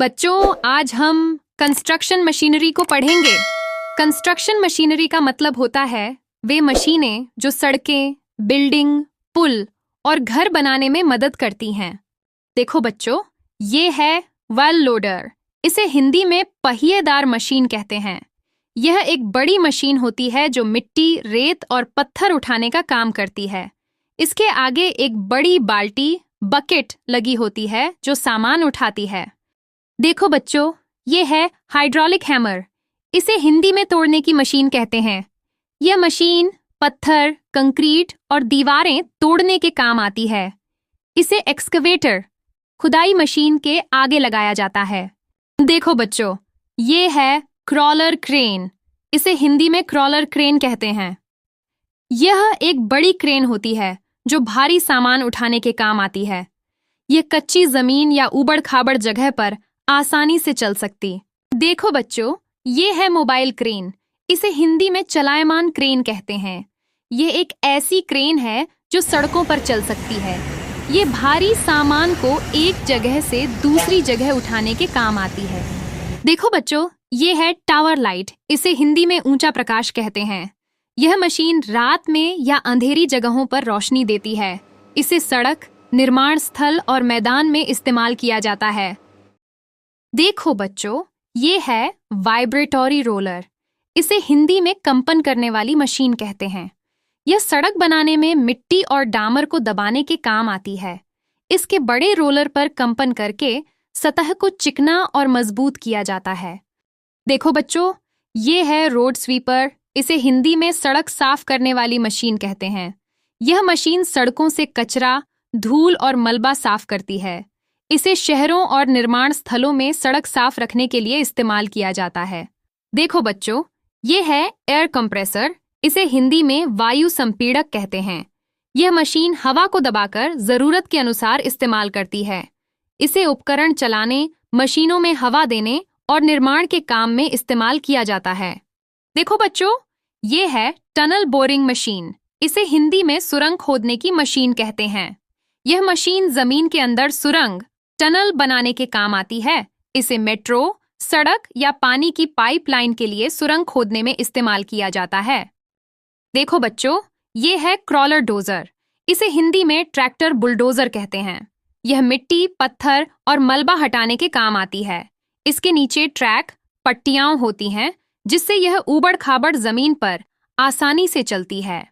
बच्चों, आज हम कंस्ट्रक्शन मशीनरी को पढ़ेंगे। कंस्ट्रक्शन मशीनरी का मतलब होता है वे मशीनें जो सड़कें, बिल्डिंग, पुल और घर बनाने में मदद करती हैं। देखो बच्चों, ये है वेल लोडर। इसे हिंदी में पहिएदार मशीन कहते हैं। यह एक बड़ी मशीन होती है जो मिट्टी, रेत और पत्थर उठाने का काम करती है। इसके आगे एक बड़ी बाल्टी, बकेट लगी होती है जो सामान उठाती है। देखो बच्चों, ये है हाइड्रोलिक हैमर। इसे हिंदी में तोड़ने की मशीन कहते हैं। यह मशीन पत्थर, कंक्रीट और दीवारें तोड़ने के काम आती है। इसे एक्सकवेटर, खुदाई मशीन के आगे लगाया जाता है। देखो बच्चों, ये है क्रॉलर क्रेन। इसे हिंदी में क्रॉलर क्रेन कहते हैं। यह एक बड़ी क्रेन होती है जो भारी सामान उठाने के काम आती है। यह कच्ची जमीन या ऊबड़-खाबड़ जगह पर आसानी से चल सकती। देखो बच्चों, ये है मोबाइल क्रेन। इसे हिंदी में चलायमान क्रेन कहते हैं। ये एक ऐसी क्रेन है जो सड़कों पर चल सकती है। ये भारी सामान को एक जगह से दूसरी जगह उठाने के काम आती है। देखो बच्चों, ये है टावर लाइट। इसे हिंदी में ऊंचा प्रकाश कहते हैं। यह मशीन रात में या अंधेरी जगहों पर रोशनी देती है। इसे सड़क, निर्माण स्थल और मैदान में इस्तेमाल किया जाता है। देखो बच्चों, ये है वाइब्रेटरी रोलर। इसे हिंदी में कंपन करने वाली मशीन कहते हैं। यह सड़क बनाने में मिट्टी और डामर को दबाने के काम आती है। इसके बड़े रोलर पर कंपन करके सतह को चिकना और मजबूत किया जाता है। देखो बच्चों, ये है रोड स्वीपर। इसे हिंदी में सड़क साफ करने वाली मशीन कहते हैं। यह मशीन सड़कों से कचरा, धूल और मलबा साफ करती है। इसे शहरों और निर्माण स्थलों में सड़क साफ रखने के लिए इस्तेमाल किया जाता है। देखो बच्चों, ये है एयर कंप्रेसर। इसे हिंदी में वायु संपीड़क कहते हैं। यह मशीन हवा को दबाकर जरूरत के अनुसार इस्तेमाल करती है। इसे उपकरण चलाने, मशीनों में हवा देने और निर्माण के काम में इस्तेमाल किया जाता है। देखो बच्चों, ये है टनल बोरिंग मशीन। इसे हिंदी में सुरंग खोदने की मशीन कहते हैं। यह मशीन जमीन के अंदर सुरंग, टनल बनाने के काम आती है। इसे मेट्रो, सड़क या पानी की पाइपलाइन के लिए सुरंग खोदने में इस्तेमाल किया जाता है। देखो बच्चों, ये है क्रॉलर डोजर। इसे हिंदी में ट्रैक्टर बुलडोजर कहते हैं। यह मिट्टी, पत्थर और मलबा हटाने के काम आती है। इसके नीचे ट्रैक, पट्टियां होती हैं जिससे यह ऊबड़-खाबड़ जमीन पर आसानी से चलती है।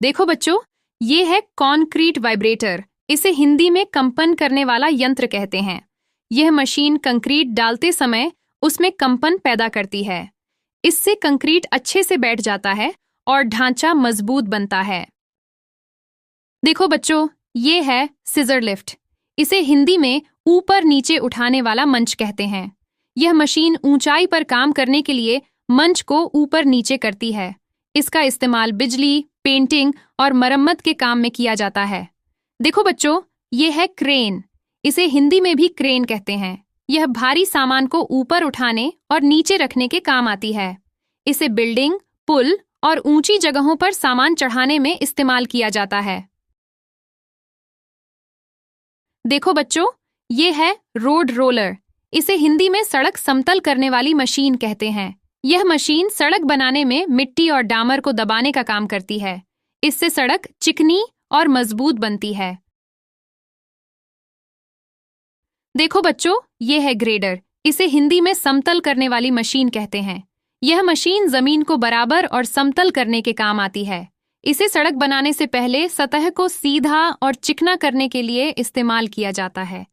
देखो बच्चों, ये है कॉन्क्रीट वाइब्रेटर। इसे हिंदी में कंपन करने वाला यंत्र कहते हैं। यह मशीन कंक्रीट डालते समय उसमें कंपन पैदा करती है। इससे कंक्रीट अच्छे से बैठ जाता है और ढांचा मजबूत बनता है। देखो बच्चों, ये है सीजर लिफ्ट। इसे हिंदी में ऊपर नीचे उठाने वाला मंच कहते हैं। यह मशीन ऊंचाई पर काम करने के लिए मंच को ऊपर नीचे करती है। इसका इस्तेमाल बिजली, पेंटिंग और मरम्मत के काम में किया जाता है। देखो बच्चों, ये है क्रेन। इसे हिंदी में भी क्रेन कहते हैं। यह भारी सामान को ऊपर उठाने और नीचे रखने के काम आती है। इसे बिल्डिंग, पुल और ऊंची जगहों पर सामान चढ़ाने में इस्तेमाल किया जाता है। देखो बच्चों, ये है रोड रोलर। इसे हिंदी में सड़क समतल करने वाली मशीन कहते हैं। यह मशीन सड़क बनाने में मिट्टी और डामर को दबाने का काम करती है। इससे सड़क चिकनी और मजबूत बनती है। देखो बच्चों, ये है ग्रेडर। इसे हिंदी में समतल करने वाली मशीन कहते हैं। यह मशीन जमीन को बराबर और समतल करने के काम आती है। इसे सड़क बनाने से पहले सतह को सीधा और चिकना करने के लिए इस्तेमाल किया जाता है।